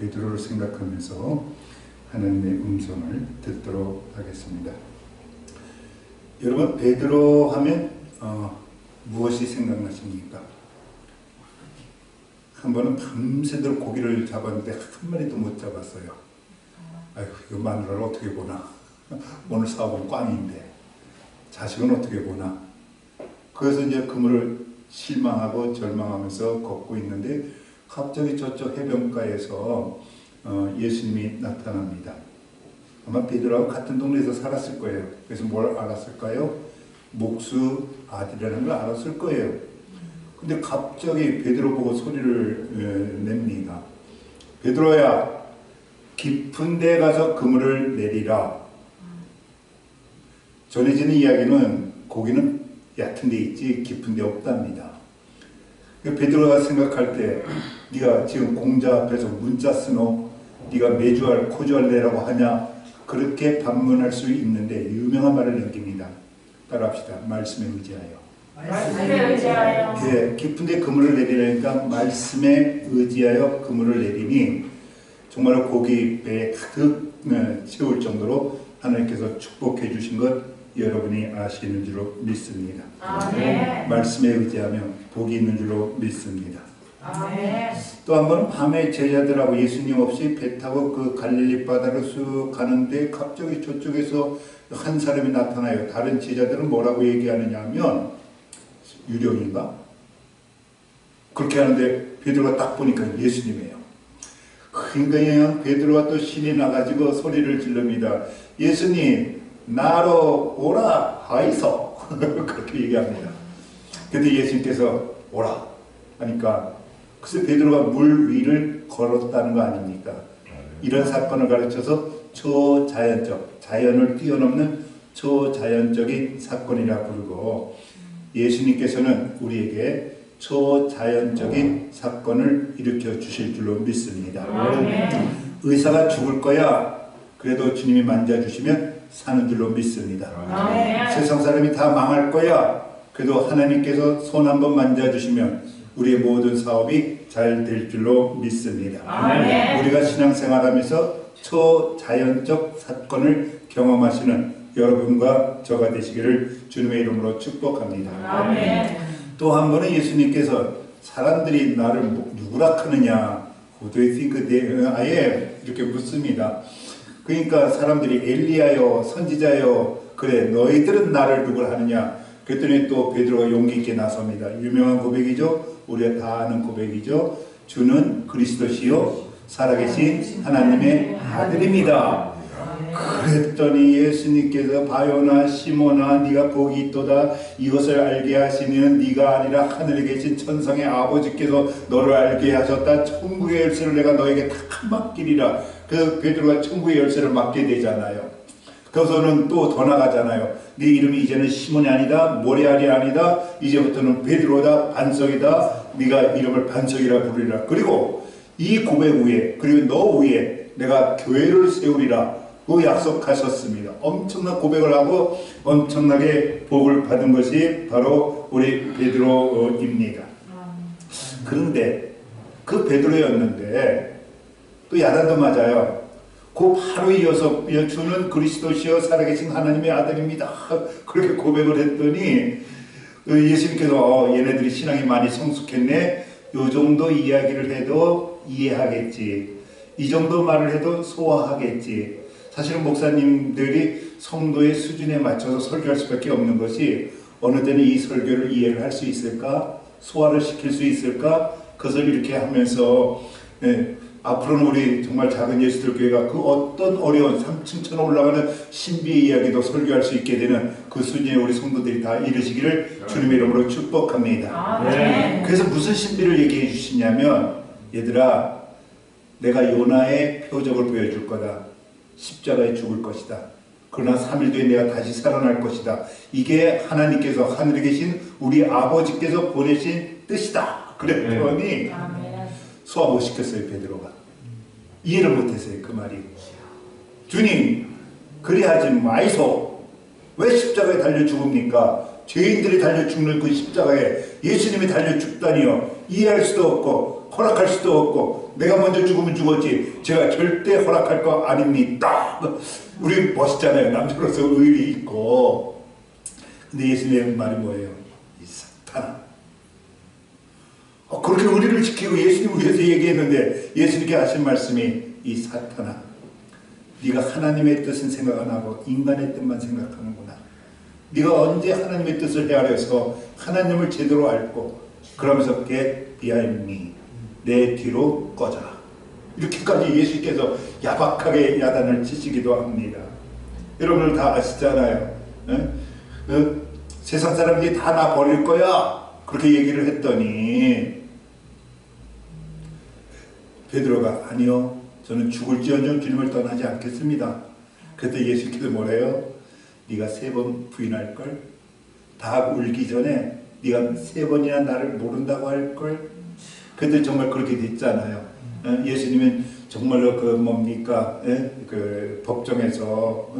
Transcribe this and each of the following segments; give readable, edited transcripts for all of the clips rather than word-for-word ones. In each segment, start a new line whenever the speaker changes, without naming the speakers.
베드로를 생각하면서 하나님의 음성을 듣도록 하겠습니다. 여러분, 베드로 하면 무엇이 생각나십니까? 한 번은 밤새도록 고기를 잡았는데 한 마리도 못 잡았어요. 아이고, 이거 마누라를 어떻게 보나. 오늘 사업은 꽝인데 자식은 어떻게 보나. 그래서 이제 그물을 실망하고 절망하면서 걷고 있는데 갑자기 저쪽 해변가에서 예수님이 나타납니다. 아마 베드로하고 같은 동네에서 살았을 거예요. 그래서 뭘 알았을까요? 목수 아들이라는 걸 알았을 거예요. 근데 갑자기 베드로 보고 소리를 냅니다. 베드로야, 깊은 데 가서 그물을 내리라. 전해지는 이야기는 고기는 얕은 데 있지 깊은 데 없답니다. 베드로가 생각할 때 네가 지금 공자 앞에서 문자 쓰노? 네가 매주할 코주할래라고 하냐? 그렇게 반문할 수 있는데 유명한 말을 남깁니다. 따라합시다. 말씀에 의지하여.
말씀에 의지하여.
예, 깊은 데 그물을 내리려니까 말씀에 의지하여 그물을 내리니 정말 고기 배에 가득 채울 정도로 하나님께서 축복해 주신 것 여러분이 아시는 줄로 믿습니다.
아멘.
말씀에 의지하며 복이 있는 줄로 믿습니다.
아멘.
또 한 번 밤에 제자들하고 예수님 없이 배 타고 그 갈릴리 바다로 쑥 가는데 갑자기 저쪽에서 한 사람이 나타나요. 다른 제자들은 뭐라고 얘기하느냐 하면 유령인가? 그렇게 하는데 베드로가 딱 보니까 예수님이에요. 그러니까 베드로가 또 신이 나가지고 소리를 지릅니다. 예수님, 나로 오라 하이소. 그렇게 얘기합니다. 근데 예수님께서 오라 하니까 글쎄 베드로가 물 위를 걸었다는 거 아닙니까? 이런 사건을 가르쳐서 초자연적, 자연을 뛰어넘는 초자연적인 사건이라 부르고 예수님께서는 우리에게 초자연적인 사건을 일으켜 주실 줄로 믿습니다. 의사가 죽을 거야. 그래도 주님이 만져주시면 사는 줄로 믿습니다. 세상 사람이 다 망할 거야. 그래도 하나님께서 손 한번 만져주시면 우리의 모든 사업이 잘 될 줄로 믿습니다. 우리가 신앙생활하면서 초자연적 사건을 경험하시는 여러분과 저가 되시기를 주님의 이름으로 축복합니다. 또 한 번은 예수님께서 사람들이 나를 누구라 하느냐, Who do you think I am? 이렇게 묻습니다. 그러니까 사람들이 엘리야요, 선지자요, 그래 너희들은 나를 누구라 하느냐. 그랬더니 또 베드로가 용기 있게 나섭니다. 유명한 고백이죠. 우리가 다 아는 고백이죠. 주는 그리스도시요 살아계신 하나님의 아들입니다. 그랬더니 예수님께서 바요나 시몬아 네가 복이 있도다. 이것을 알게 하시는 네가 아니라 하늘에 계신 천상의 아버지께서 너를 알게 하셨다. 천국의 열쇠를 내가 너에게 다 맡기리라. 그래서 베드로가 천국의 열쇠를 맡게 되잖아요. 그래서는 또 더 나가잖아요. 네 이름이 이제는 시몬이 아니다, 모레알이 아니다, 이제부터는 베드로다, 반석이다. 네가 이름을 반석이라 부르리라. 그리고 이 고백 위에, 그리고 너 위에 내가 교회를 세우리라. 그 약속하셨습니다. 엄청난 고백을 하고 엄청나게 복을 받은 것이 바로 우리 베드로입니다. 그런데 그 베드로였는데 또 야단도 맞아요. 그 바로 이어서 주는 그리스도시여 살아계신 하나님의 아들입니다. 그렇게 고백을 했더니 예수님께서 얘네들이 신앙이 많이 성숙했네. 요 정도 이야기를 해도 이해하겠지. 이 정도 말을 해도 소화하겠지. 사실은 목사님들이 성도의 수준에 맞춰서 설교할 수밖에 없는 것이 어느 때는 이 설교를 이해를 할 수 있을까? 소화를 시킬 수 있을까? 그것을 이렇게 하면서 앞으로는 우리 정말 작은 예수들교회가 그 어떤 어려운 3층처럼 올라가는 신비의 이야기도 설교할 수 있게 되는 그 수준에 우리 성도들이 다 이르시기를 주님의 이름으로 축복합니다. 그래서 무슨 신비를 얘기해 주시냐면 얘들아 내가 요나의 표적을 보여줄 거다. 십자가에 죽을 것이다. 그러나 3일 뒤에 내가 다시 살아날 것이다. 이게 하나님께서 하늘에 계신 우리 아버지께서 보내신 뜻이다. 그랬더니 소화 못 시켰어요. 베드로가 이해를 못했어요. 그 말이. 주님 그리하지 마이소. 왜 십자가에 달려 죽습니까? 죄인들이 달려 죽는 그 십자가에 예수님이 달려 죽다니요. 이해할 수도 없고 허락할 수도 없고 내가 먼저 죽으면 죽었지 제가 절대 허락할 거 아닙니다. 우리 멋있잖아요. 남자로서 의리 있고. 근데 예수님의 말이 뭐예요? 이 사탄아. 그렇게 의리를 지키고 예수님을 위해서 얘기했는데 예수님께 하신 말씀이 이 사탄아, 네가 하나님의 뜻은 생각 안 하고 인간의 뜻만 생각하는구나. 네가 언제 하나님의 뜻을 헤아려서 하나님을 제대로 알고 그러면서 get behind me, 내 뒤로 꺼져라. 이렇게까지 예수께서 야박하게 야단을 치시기도 합니다. 여러분들 다 아시잖아요. 세상 사람들이 다 나 버릴 거야 그렇게 얘기를 했더니 베드로가 아니요, 저는 죽을지언정 주님을 떠나지 않겠습니다. 그때 예수께서 뭐래요? 네가 3번 부인할걸? 다 울기 전에 네가 3번이나 나를 모른다고 할걸? 그때 정말 그렇게 됐잖아요. 예수님은 정말로 그 뭡니까? 그 법정에서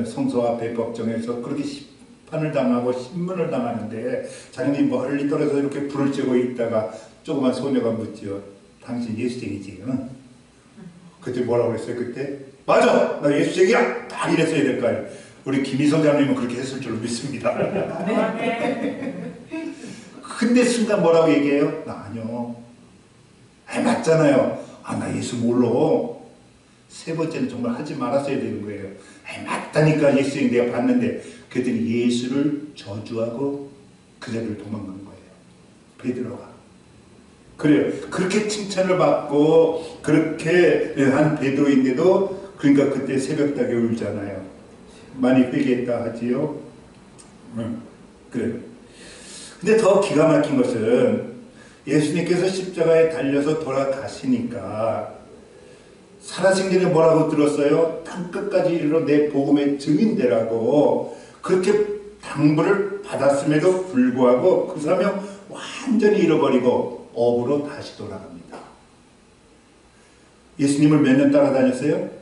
성소 앞에 법정에서 그렇게 심판을 당하고 신문을 당하는데 자기는 멀리 떨어져 이렇게 불을 쬐고 있다가 조그만 소녀가 묻지요. 당신 예수쟁이지? 응? 그때 뭐라고 그랬어요? 그때? 맞아! 나 예수쟁이야! 딱 이랬어야 될 거 아니에요. 우리 김희성 장님은 그렇게 했을 줄로 믿습니다. 근데 순간 뭐라고 얘기해요? 나 아니요. 맞잖아요. 나 예수 몰라. 3번째는 정말 하지 말았어야 되는 거예요. 맞다니까 예수쟁이 내가 봤는데. 그랬더니 예수를 저주하고 그 자리를 도망간 거예요. 베드로가. 그래요. 그렇게 칭찬을 받고 그렇게 한 베드로인데도 그러니까 그때 새벽닭에 울잖아요. 많이 회개했다 하지요. 그래요. 근데 더 기가 막힌 것은 예수님께서 십자가에 달려서 돌아가시니까 살아생전에 뭐라고 들었어요? 땅끝까지 이르러 내 복음의 증인되라고 그렇게 당부를 받았음에도 불구하고 그 사명 완전히 잃어버리고 업으로 다시 돌아갑니다. 예수님을 몇 년 따라다녔어요?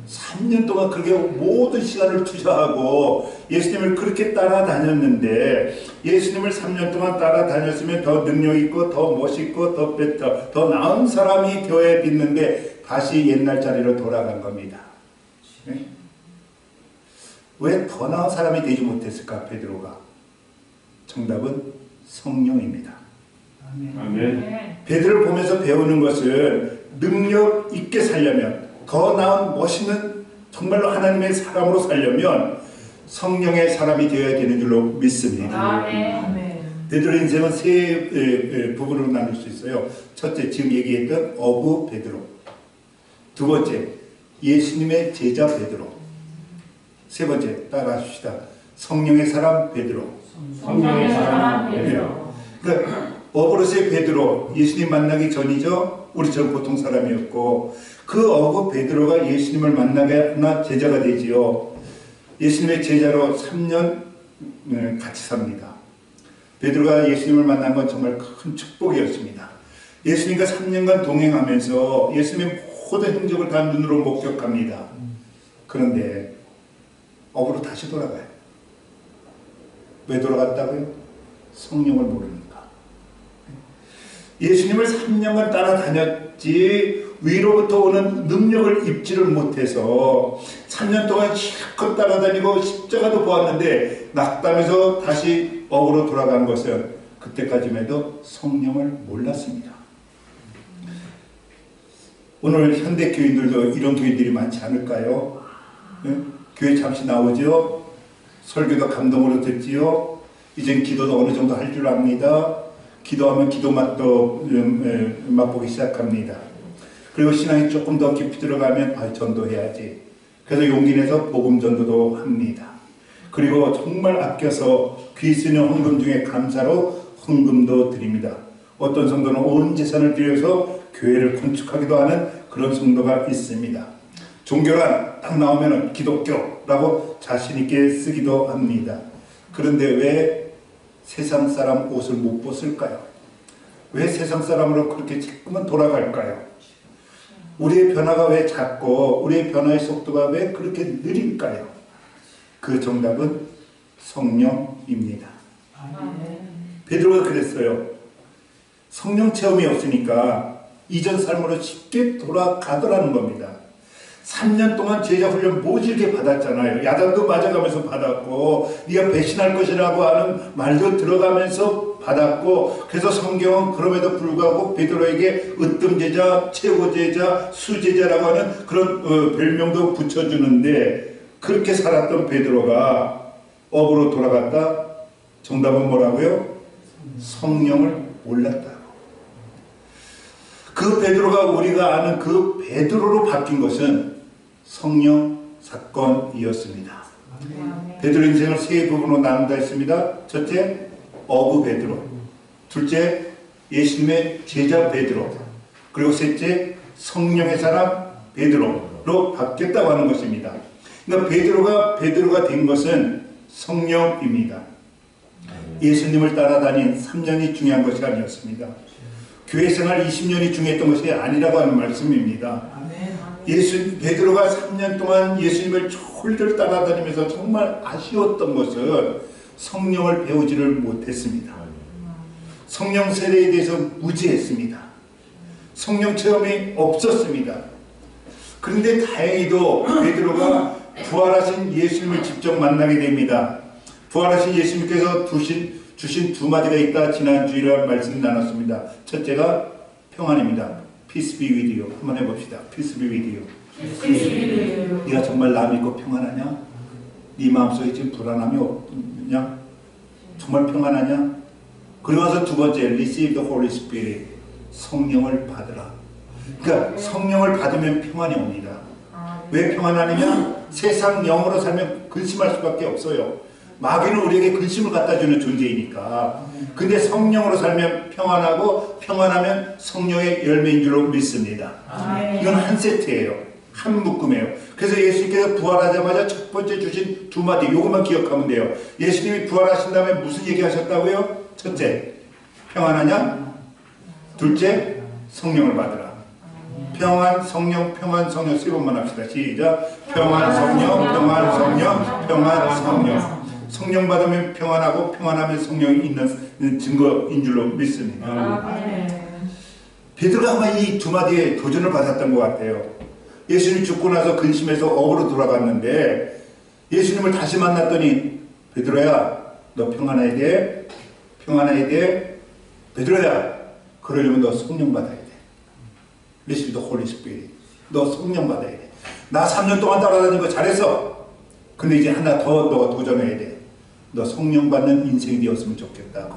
3년 동안 그렇게 모든 시간을 투자하고 예수님을 그렇게 따라다녔는데 예수님을 3년 동안 따라다녔으면 더 능력있고 더 멋있고 더 베터 더 나은 사람이 되어야 됐는데 다시 옛날 자리로 돌아간 겁니다. 네? 왜 더 나은 사람이 되지 못했을까? 베드로가. 정답은 성령입니다.
아멘.
베드로를 보면서 배우는 것은 능력 있게 살려면 더 나은 멋있는 정말로 하나님의 사람으로 살려면 성령의 사람이 되어야 되는 줄로 믿습니다.
아멘.
베드로 인생은 세 부분으로 나눌 수 있어요. 첫째, 지금 얘기했던 어부 베드로. 두 번째, 예수님의 제자 베드로. 세 번째, 따라하십시다. 성령의 사람 베드로.
성령의 사람 베드로.
그러니까 어부로서의 베드로, 예수님 만나기 전이죠. 우리처럼 보통 사람이었고 그 어부 베드로가 예수님을 만나게 하나 제자가 되지요. 예수님의 제자로 3년 같이 삽니다. 베드로가 예수님을 만난 건 정말 큰 축복이었습니다. 예수님과 3년간 동행하면서 예수님의 모든 행적을 다 눈으로 목격합니다. 그런데 업으로 다시 돌아가요. 왜 돌아갔다고요? 성령을 모르니까. 예수님을 3년간 따라다녔지 위로부터 오는 능력을 입지를 못해서 3년 동안 실컷 따라다니고 십자가도 보았는데 낙담해서 다시 업으로 돌아간 것은 그때까지만 해도 성령을 몰랐습니다. 오늘 현대 교인들도 이런 교인들이 많지 않을까요? 네? 교회 잠시 나오죠? 설교도 감동으로 듣지요? 이젠 기도도 어느 정도 할 줄 압니다. 기도하면 기도 맛도 맛보기 시작합니다. 그리고 신앙이 조금 더 깊이 들어가면 전도해야지. 그래서 용기 내서 복음 전도도 합니다. 그리고 정말 아껴서 귀 쓰는 헌금 중에 감사로 헌금도 드립니다. 어떤 성도는 온 재산을 들여서 교회를 건축하기도 하는 그런 성도가 있습니다. 종교란 딱 나오면 기독교라고 자신 있게 쓰기도 합니다. 그런데 왜 세상 사람 옷을 못 벗을까요? 왜 세상 사람으로 그렇게 자꾸만 돌아갈까요? 우리의 변화가 왜 작고 우리의 변화의 속도가 왜 그렇게 느릴까요? 그 정답은 성령입니다. 베드로가 그랬어요. 성령 체험이 없으니까 이전 삶으로 쉽게 돌아가더라는 겁니다. 3년 동안 제자 훈련 모질게 받았잖아요. 야단도 맞아가면서 받았고 네가 배신할 것이라고 하는 말도 들어가면서 받았고, 그래서 성경은 그럼에도 불구하고 베드로에게 으뜸제자, 최고제자, 수제자라고 하는 그런 별명도 붙여주는데, 그렇게 살았던 베드로가 업으로 돌아갔다? 정답은 뭐라고요? 성령을 몰랐다. 그 베드로가 우리가 아는 그 베드로로 바뀐 것은 성령 사건이었습니다. 베드로 인생을 세 부분으로 나눈다 했습니다. 첫째, 어부 베드로. 둘째, 예수님의 제자 베드로. 그리고 셋째, 성령의 사람 베드로로 바뀌었다고 하는 것입니다. 그러니까 베드로가 된 것은 성령입니다. 예수님을 따라다닌 3년이 중요한 것이 아니었습니다. 교회 생활 20년이 중요했던 것이 아니라고 하는 말씀입니다. 베드로가 3년 동안 예수님을 홀들 따라다니면서 정말 아쉬웠던 것은 성령을 배우지를 못했습니다. 성령 세례에 대해서 무지했습니다. 성령 체험이 없었습니다. 그런데 다행히도 베드로가 부활하신 예수님을 직접 만나게 됩니다. 부활하신 예수님께서 주신 두 마디가 있다. 지난 주일에 말씀 나눴습니다. 첫째가 평안입니다. Peace be with you. 한번 해봅시다. Peace be with you. 네가 정말 나 믿고 평안하냐? 네 마음속에 지금 불안함이 없냐? 정말 평안하냐? 그리고 나서 두 번째, Receive the Holy Spirit. 성령을 받으라. 그러니까 성령을 받으면 평안이 옵니다. 왜 평안하느냐? 세상 영으로 살면 근심할 수밖에 없어요. 마귀는 우리에게 근심을 갖다 주는 존재이니까. 근데 성령으로 살면 평안하고, 평안하면 성령의 열매인 줄로 믿습니다. 이건 한 세트예요. 한 묶음이에요. 그래서 예수님께서 부활하자마자 첫 번째 주신 두 마디, 요것만 기억하면 돼요. 예수님이 부활하신 다음에 무슨 얘기 하셨다고요? 첫째, 평안하냐? 둘째, 성령을 받으라. 평안, 성령, 평안, 성령 세 번만 합시다. 시작. 평안, 성령, 평안, 성령, 평안, 성령. 성령 받으면 평안하고, 평안하면 성령이 있는 증거인 줄로 믿습니다. 베드로가 아마 이 두 마디에 도전을 받았던 것 같아요. 예수님 죽고 나서 근심해서 업으로 돌아갔는데 예수님을 다시 만났더니 베드로야, 너 평안해야 돼. 평안해야 돼. 베드로야, 그러려면 너 성령 받아야 돼. Receive the Holy Spirit. 너 성령 받아야 돼. 나 3년 동안 따라다닌 거 잘했어. 근데 이제 하나 더 너가 도전해야 돼. 너 성령 받는 인생이 되었으면 좋겠다고.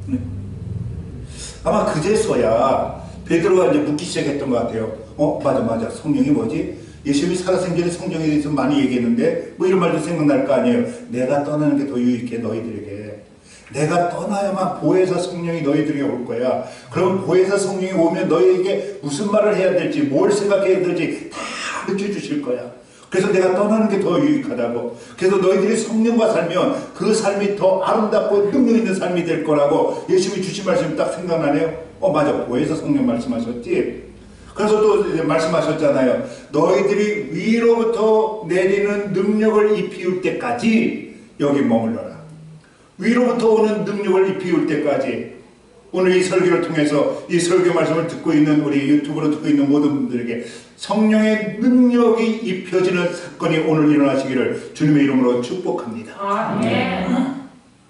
네. 아마 그제서야 베드로가 이제 묻기 시작했던 것 같아요. 맞아. 성령이 뭐지? 예수님이 살아생전에 성령에 대해서 많이 얘기했는데 뭐 이런 말도 생각날 거 아니에요. 내가 떠나는 게 더 유익해 너희들에게. 내가 떠나야만 보혜사 성령이 너희들에게 올 거야. 그럼 보혜사 성령이 오면 너희에게 무슨 말을 해야 될지, 뭘 생각해야 될지 다 가르쳐 주실 거야. 그래서 내가 떠나는 게 더 유익하다고. 그래서 너희들이 성령과 살면 그 삶이 더 아름답고 능력 있는 삶이 될 거라고 예수님이 주신 말씀이 딱 생각나네요. 맞아. 보혜사 성령 말씀하셨지. 그래서 또 이제 말씀하셨잖아요. 너희들이 위로부터 내리는 능력을 입히울 때까지 여기 머물러라. 위로부터 오는 능력을 입히울 때까지. 오늘 이 설교를 통해서 이 설교 말씀을 듣고 있는 우리 유튜브로 듣고 있는 모든 분들에게 성령의 능력이 입혀지는 사건이 오늘 일어나시기를 주님의 이름으로 축복합니다.
아멘.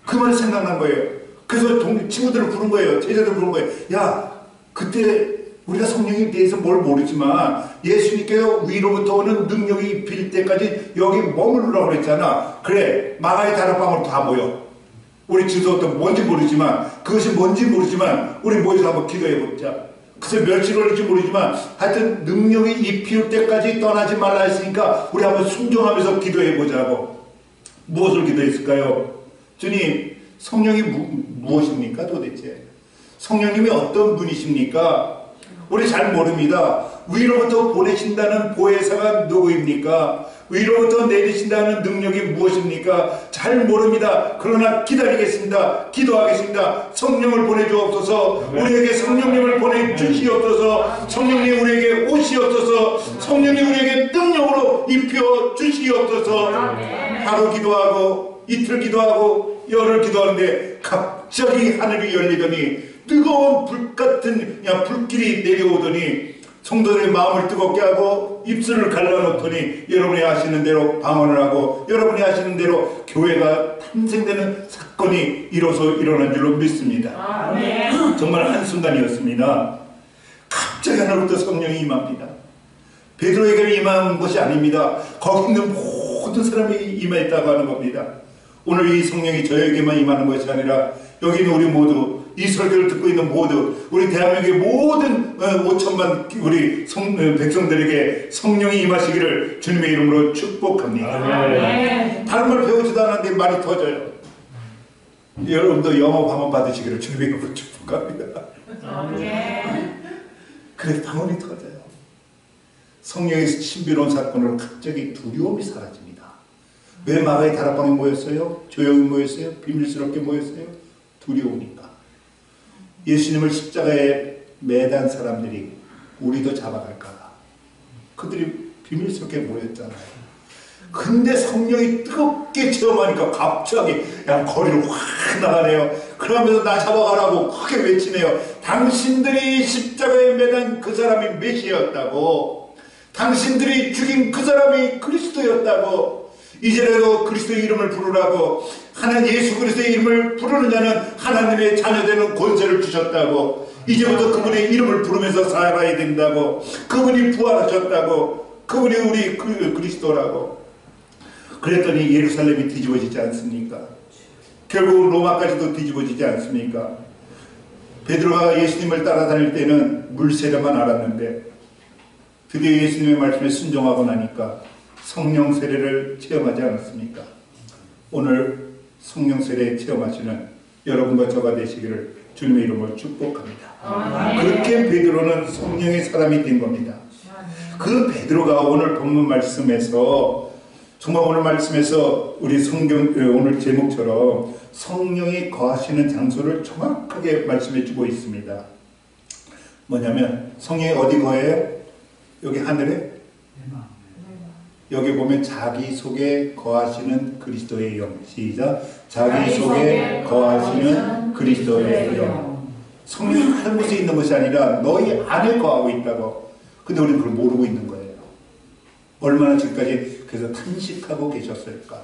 그 말이 생각난 거예요. 그래서 친구들을 부른 거예요. 제자들을 부른 거예요. 야, 그때 우리가 성령에 대해서 뭘 모르지만 예수님께서 위로부터 오는 능력이 입힐 때까지 여기 머무르라고 그랬잖아. 그래, 마가의 다락방으로 다 모여. 우리 주소도 뭔지 모르지만, 그것이 뭔지 모르지만 우리 모여서 한번 기도해보자. 글쎄 며칠 걸릴지 모르지만 하여튼 능력이 입힐 때까지 떠나지 말라 했으니까 우리 한번 순종하면서 기도해보자고. 무엇을 기도했을까요? 주님, 성령이 무엇입니까 도대체? 성령님이 어떤 분이십니까? 우리 잘 모릅니다. 위로부터 보내신다는 보혜사가 누구입니까? 위로부터 내리신다는 능력이 무엇입니까? 잘 모릅니다. 그러나 기다리겠습니다. 기도하겠습니다. 성령을 보내주옵소서. 우리에게 성령님을 보내주시옵소서. 성령님 우리에게 오시옵소서. 성령님 우리에게 능력으로 입혀 주시옵소서. 하루 기도하고 이틀 기도하고 열흘 기도하는데 갑자기 하늘이 열리더니 뜨거운 불 같은 불길이 내려오더니 성도들의 마음을 뜨겁게 하고 입술을 갈라놓더니 여러분이 아시는 대로 방언을 하고 여러분이 아시는 대로 교회가 탄생되는 사건이 일어난 줄로 믿습니다. 정말 한순간이었습니다. 갑자기 하늘부터 성령이 임합니다. 베드로에게는 임한 것이 아닙니다. 거기 있는 모든 사람이 임했다고 하는 겁니다. 오늘 이 성령이 저에게만 임하는 것이 아니라 여기 있는 우리 모두, 이 설교를 듣고 있는 모두, 우리 대한민국의 모든 5천만 우리 백성들에게 성령이 임하시기를 주님의 이름으로 축복합니다. 다른 말 배우지도 않았는데 말이 터져요. 여러분도 영어 방언 받으시기를 주님의 이름으로 축복합니다. 그래 방언이 터져요. 성령의 신비로운 사건으로 갑자기 두려움이 사라집니다. 왜 마가의 다락방에 모였어요? 조용히 모였어요? 비밀스럽게 모였어요? 두려우니까. 예수님을 십자가에 매단 사람들이 우리도 잡아갈까 봐 그들이 비밀스럽게 모였잖아요. 근데 성령이 뜨겁게 체험하니까 갑자기 그냥 거리를 확 나가네요. 그러면서 나 잡아가라고 크게 외치네요. 당신들이 십자가에 매단 그 사람이 메시아였다고, 당신들이 죽인 그 사람이 그리스도였다고, 이제라도 그리스도의 이름을 부르라고, 하나님 예수 그리스도의 이름을 부르는 자는 하나님의 자녀되는 권세를 주셨다고, 이제부터 그분의 이름을 부르면서 살아야 된다고, 그분이 부활하셨다고, 그분이 우리 그리스도라고. 그랬더니 예루살렘이 뒤집어지지 않습니까? 결국 로마까지도 뒤집어지지 않습니까? 베드로가 예수님을 따라다닐 때는 물세례만 알았는데 드디어 예수님의 말씀에 순종하고 나니까 성령 세례를 체험하지 않았습니까? 오늘 성령 세례 체험하시는 여러분과 저가 되시기를 주님의 이름으로 축복합니다. 그렇게 베드로는 성령의 사람이 된 겁니다. 그 베드로가 오늘 본문 말씀에서 정말 오늘 말씀에서 우리 성경 오늘 제목처럼 성령이 거하시는 장소를 정확하게 말씀해 주고 있습니다. 뭐냐면 성령이 어디 거해요? 여기 하늘에? 여기 보면 자기 속에 거하시는 그리스도의 영. 시작. 자기 속에 거하시는 그리스도의 영. 성령이 한 곳에 있는 것이 아니라 너희 안에 거하고 있다고. 근데 우리는 그걸 모르고 있는 거예요. 얼마나 지금까지 그래서 탄식하고 계셨을까.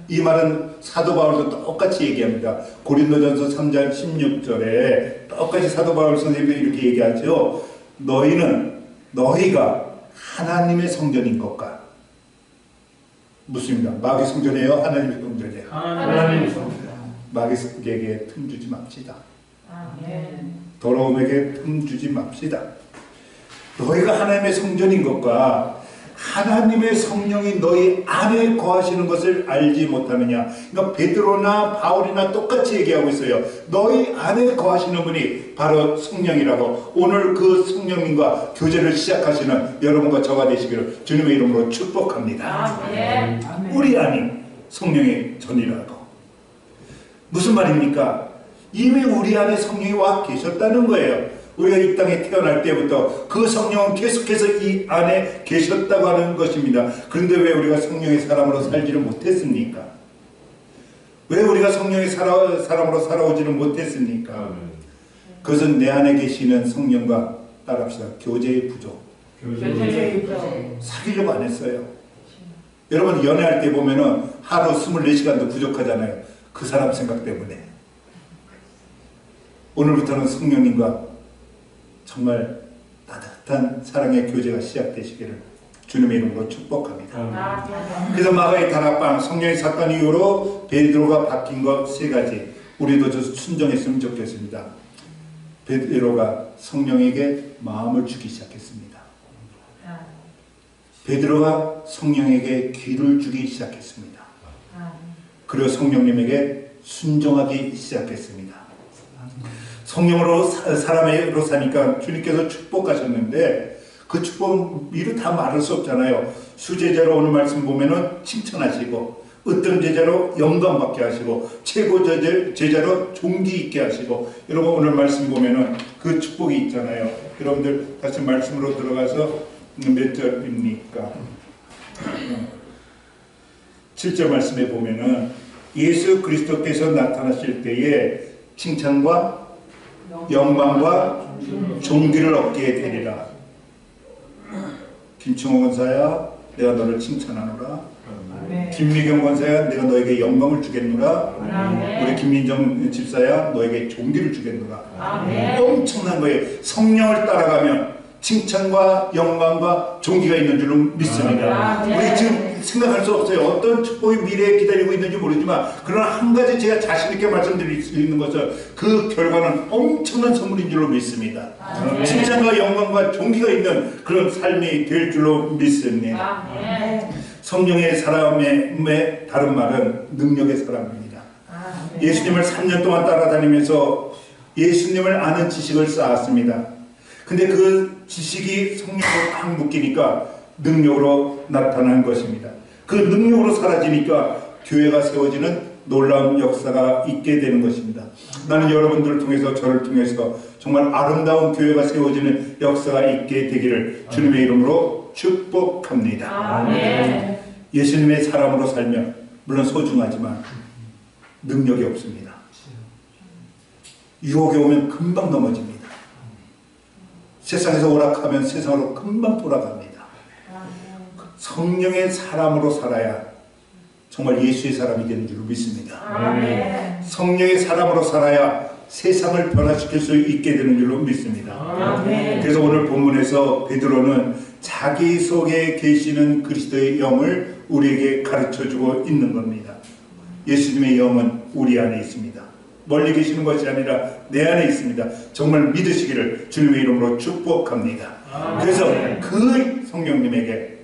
이 말은 사도 바울도 똑같이 얘기합니다. 고린도전서 3장 16절에 똑같이 사도 바울 선생님도 이렇게 얘기하죠. 너희가 하나님의 성전인 것과 묻습니다. 마귀 성전이에요? 하나님의 성전이에요?
하나님의 성전.
마귀에게 틈 주지 맙시다. 더러움에게 틈 주지 맙시다. 너희가 하나님의 성전인 것과 하나님의 성령이 너희 안에 거하시는 것을 알지 못하느냐. 그러니까 베드로나 바울이나 똑같이 얘기하고 있어요. 너희 안에 거하시는 분이 바로 성령이라고. 오늘 그 성령님과 교제를 시작하시는 여러분과 저가 되시기를 주님의 이름으로 축복합니다. 우리 안이 성령의 전이라고. 무슨 말입니까? 이미 우리 안에 성령이 와 계셨다는 거예요. 우리가 이 땅에 태어날 때부터 그 성령은 계속해서 이 안에 계셨다고 하는 것입니다. 그런데 왜 우리가 성령의 사람으로 살지를 못했습니까? 왜 우리가 성령의 사람으로 살아오지를 못했습니까? 그것은 내 안에 계시는 성령과 따라합시다. 교제의 부족. 사귀려고 안 했어요. 여러분 연애할 때 보면은 하루 24시간도 부족하잖아요. 그 사람 생각 때문에. 오늘부터는 성령님과 정말 따뜻한 사랑의 교제가 시작되시기를 주님의 이름으로 축복합니다. 그래서 마가의 다락방 성령의 사건 이후로 베드로가 바뀐 것 3가지. 우리도 저 순종했으면 좋겠습니다. 베드로가 성령에게 마음을 주기 시작했습니다. 베드로가 성령에게 귀를 주기 시작했습니다. 그리고 성령님에게 순종하기 시작했습니다. 성령으로 사람으로 사니까 주님께서 축복하셨는데 그 축복 미루 다 말할 수 없잖아요. 수제자로 오늘 말씀 보면은 칭찬하시고, 으뜸 제자로 영광받게 하시고, 최고 제자로 존귀 있게 하시고. 여러분 오늘 말씀 보면은 그 축복이 있잖아요. 여러분들 다시 말씀으로 들어가서 몇 절입니까? 7절 말씀에 보면은 예수 그리스도께서 나타나실 때에 칭찬과 영광과 존귀를 얻게 되리라. 김충호 권사야, 내가 너를 칭찬하노라. 김미경 권사야, 내가 너에게 영광을 주겠노라. 우리 김민정 집사야, 너에게 존귀를 주겠노라. 엄청난 거예요. 성령을 따라가면 칭찬과 영광과 존귀가 있는 줄로 믿습니다. 우리 지금 생각할 수 없어요. 어떤 축복이 미래에 기다리고 있는지 모르지만, 그러나 한 가지 제가 자신 있게 말씀드릴 수 있는 것은 그 결과는 엄청난 선물인 줄로 믿습니다. 칭찬과 영광과 존귀가 있는 그런 삶이 될 줄로 믿습니다. 성령의 사람의 다른 말은 능력의 사람입니다. 예수님을 3년 동안 따라다니면서 예수님을 아는 지식을 쌓았습니다. 근데 그 지식이 성령으로 딱 묶이니까 능력으로 나타난 것입니다. 그 능력으로 사라지니까 교회가 세워지는 놀라운 역사가 있게 되는 것입니다. 나는 여러분들을 통해서, 저를 통해서 정말 아름다운 교회가 세워지는 역사가 있게 되기를 주님의 이름으로 축복합니다. 예수님의 사람으로 살면 물론 소중하지만 능력이 없습니다. 유혹이 오면 금방 넘어집니다. 세상에서 오락하면 세상으로 금방 돌아갑니다. 성령의 사람으로 살아야 정말 예수의 사람이 되는 줄 믿습니다. 성령의 사람으로 살아야 세상을 변화시킬 수 있게 되는 줄로 믿습니다. 그래서 오늘 본문에서 베드로는 자기 속에 계시는 그리스도의 영을 우리에게 가르쳐주고 있는 겁니다. 예수님의 영은 우리 안에 있습니다. 멀리 계시는 것이 아니라 내 안에 있습니다. 정말 믿으시기를 주님의 이름으로 축복합니다. 그래서 그 성령님에게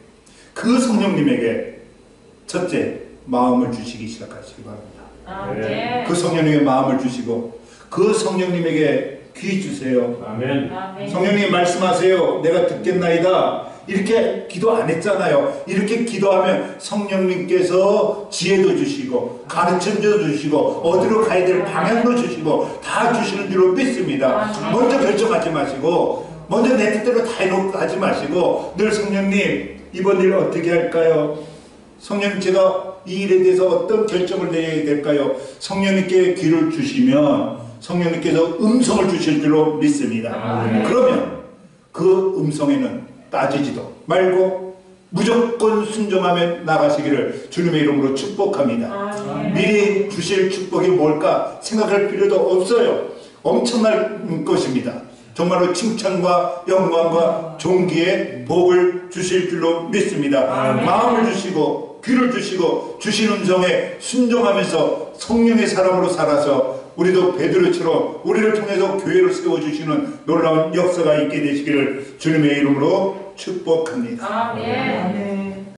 첫째, 마음을 주시기 시작하시기 바랍니다. 그 성령님의 마음을 주시고 그 성령님에게 귀 주세요. 성령님 말씀하세요. 내가 듣겠나이다. 이렇게 기도 안 했잖아요. 이렇게 기도하면 성령님께서 지혜도 주시고 가르침도 주시고 어디로 가야 될 방향도 주시고 다 주시는 줄로 믿습니다. 먼저 결정하지 마시고, 먼저 내 뜻대로 다 해놓고 하지 마시고, 늘 성령님 이번 일 어떻게 할까요? 성령님 제가 이 일에 대해서 어떤 결정을 내려야 될까요? 성령님께 귀를 주시면 성령님께서 음성을 주실 줄로 믿습니다. 그러면 그 음성에는 따지지도 말고 무조건 순종하며 나가시기를 주님의 이름으로 축복합니다. 미리 주실 축복이 뭘까 생각할 필요도 없어요. 엄청날 것입니다. 정말로 칭찬과 영광과 존귀의 복을 주실 줄로 믿습니다. 마음을 주시고 귀를 주시고 주신 음성에 순종하면서 성령의 사람으로 살아서 우리도 베드로처럼 우리를 통해서 교회를 세워주시는 놀라운 역사가 있게 되시기를 주님의 이름으로 축복합니다.
아멘.